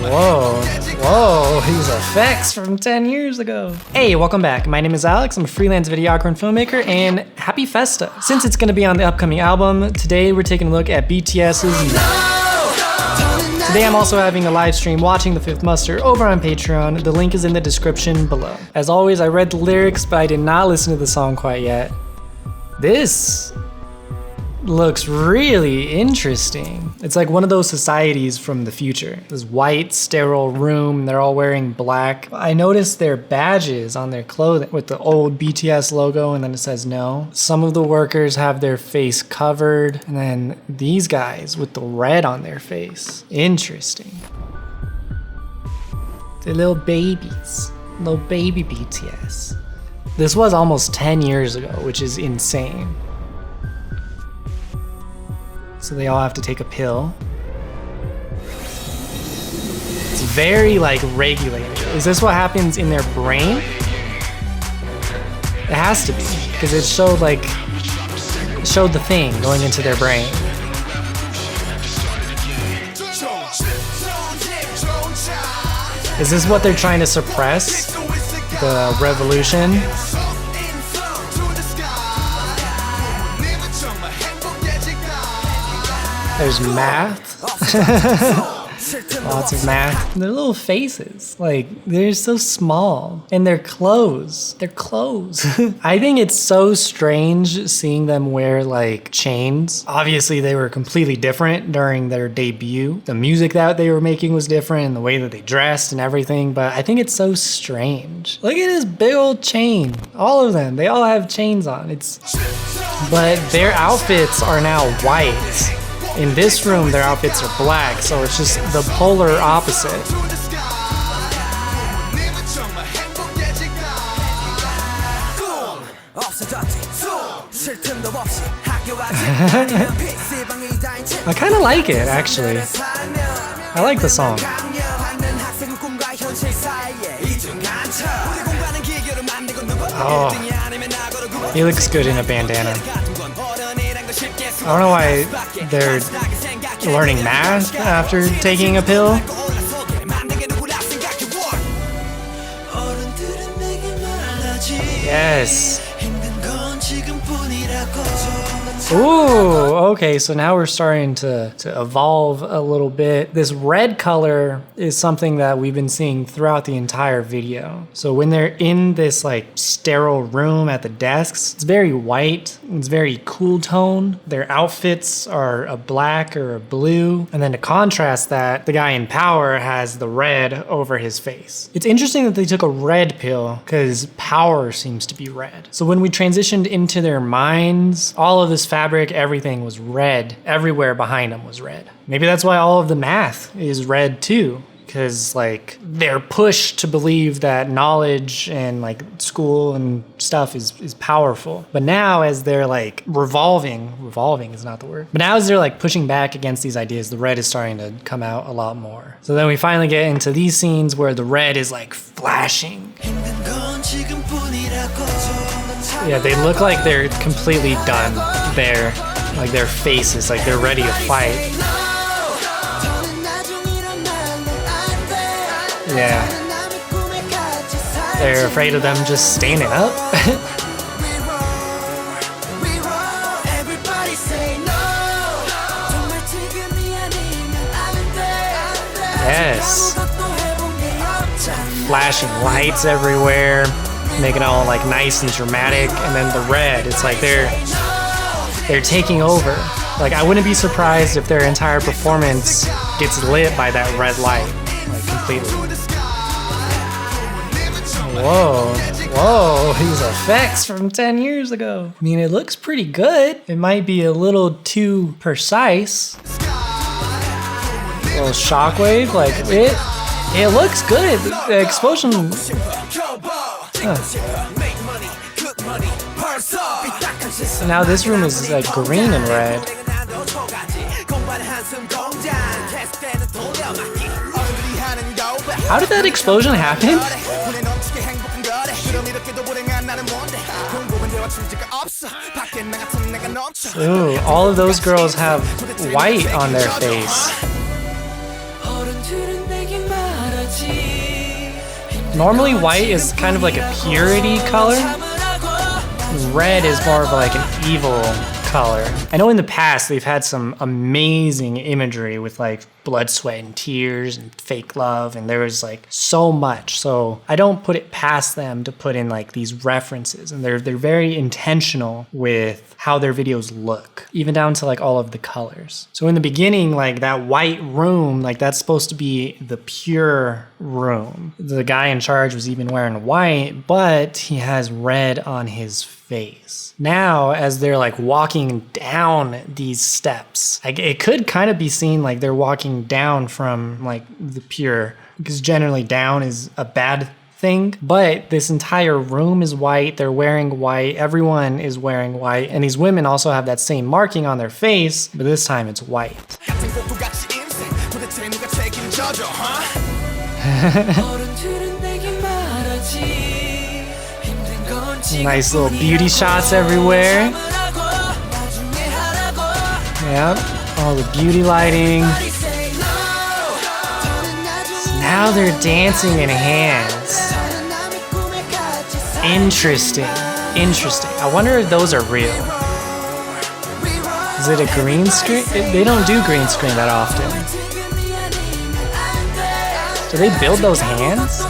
Whoa, these effects from 10 years ago. Hey, welcome back. My name is Alex. I'm a freelance videographer and filmmaker, and happy Festa. Since it's gonna be on the upcoming album, today we're taking a look at BTS's No. Today I'm also having a live stream watching the Fifth Muster over on Patreon. The link is in the description below. As always, I read the lyrics, but I did not listen to the song quite yet. This looks really interesting. It's like one of those societies from the future. This white, sterile room, they're all wearing black. I noticed their badges on their clothing with the old BTS logo and then it says no. Some of the workers have their face covered, and then these guys with the red on their face. Interesting. They're little babies. Little baby BTS. This was almost 10 years ago, which is insane. So they all have to take a pill. It's very like regulated. Is this what happens in their brain? It has to be, because it showed the thing going into their brain. Is this what they're trying to suppress? The revolution? There's math. Lots of math. Their little faces, like, they're so small. And their clothes. Their clothes. I think it's so strange seeing them wear, like, chains. Obviously, they were completely different during their debut. The music that they were making was different, and the way that they dressed and everything, but I think it's so strange. Look at this big old chain. All of them. They all have chains on. But their outfits are now white. In this room, their outfits are black, so it's just the polar opposite. I kind of like it, actually. I like the song. Oh, he looks good in a bandana. I don't know why they're learning math after taking a pill. Yes. Ooh, okay, so now we're starting to evolve a little bit. This red color is something that we've been seeing throughout the entire video. So when they're in this like sterile room at the desks, it's very white, it's very cool tone. Their outfits are a black or a blue. And then to contrast that, the guy in power has the red over his face. It's interesting that they took a red pill because power seems to be red. So when we transitioned into their minds, all of this fabric, everything was red. Everywhere behind them was red. Maybe that's why all of the math is red too, because like they're pushed to believe that knowledge and like school and stuff is powerful. But now as they're like revolving is not the word, but now as they're like pushing back against these ideas, the red is starting to come out a lot more. So then we finally get into these scenes where the red is like flashing. Yeah, they look like they're completely done. Like their faces, like they're ready to fight. Yeah. They're afraid of them just standing up. Yes. Flashing lights everywhere, making it all like nice and dramatic, and then the red, it's like they're taking over. Like I wouldn't be surprised if their entire performance gets lit by that red light, like completely. Whoa, these effects from 10 years ago. I mean, it looks pretty good. It might be a little too precise. A little shockwave, like it looks good. The explosion. So now this room is like green and red. How did that explosion happen? Ooh, all of those girls have white on their face. Normally white is kind of like a purity color. Red is more of like an evil color. I know in the past they've had some amazing imagery with like blood, sweat, and tears and fake love, and there was like so much. So I don't put it past them to put in like these references, and they're very intentional with how their videos look, even down to like all of the colors. So in the beginning, like that white room, like that's supposed to be the pure room. The guy in charge was even wearing white, but he has red on his face. Now, as they're like walking down these steps, like it could kind of be seen like they're walking down from like the pure, because generally down is a bad thing, but this entire room is white. They're wearing white. Everyone is wearing white, and these women also have that same marking on their face, but this time it's white. Nice little beauty shots everywhere. Yep, all the beauty lighting. Now they're dancing in hands. Interesting, interesting. I wonder if those are real. Is it a green screen? They don't do green screen that often. Do they build those hands?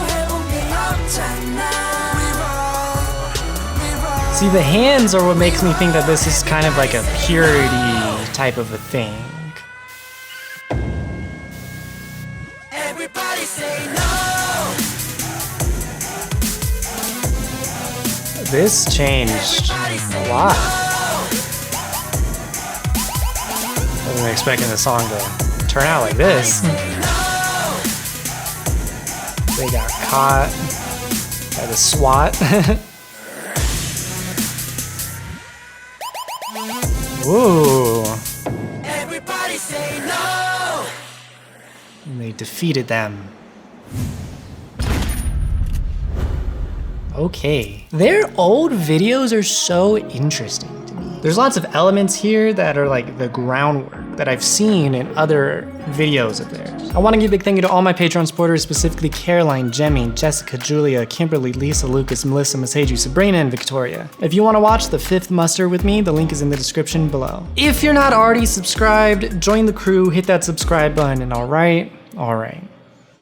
See, the hands are what makes me think that this is kind of like a purity type of a thing. Everybody say no. This changed a lot. I wasn't expecting the song to turn out like this. They got caught by the SWAT. Ooh. Everybody say no. And they defeated them. Okay. Their old videos are so interesting to me. There's lots of elements here that are like the groundwork that I've seen in other videos of theirs. I want to give a big thank you to all my Patreon supporters, specifically Caroline, Jemmy, Jessica, Julia, Kimberly, Lisa, Lucas, Melissa, Maseju, Sabrina, and Victoria. If you want to watch The Fifth Muster with me, the link is in the description below. If you're not already subscribed, join the crew, hit that subscribe button, and all right.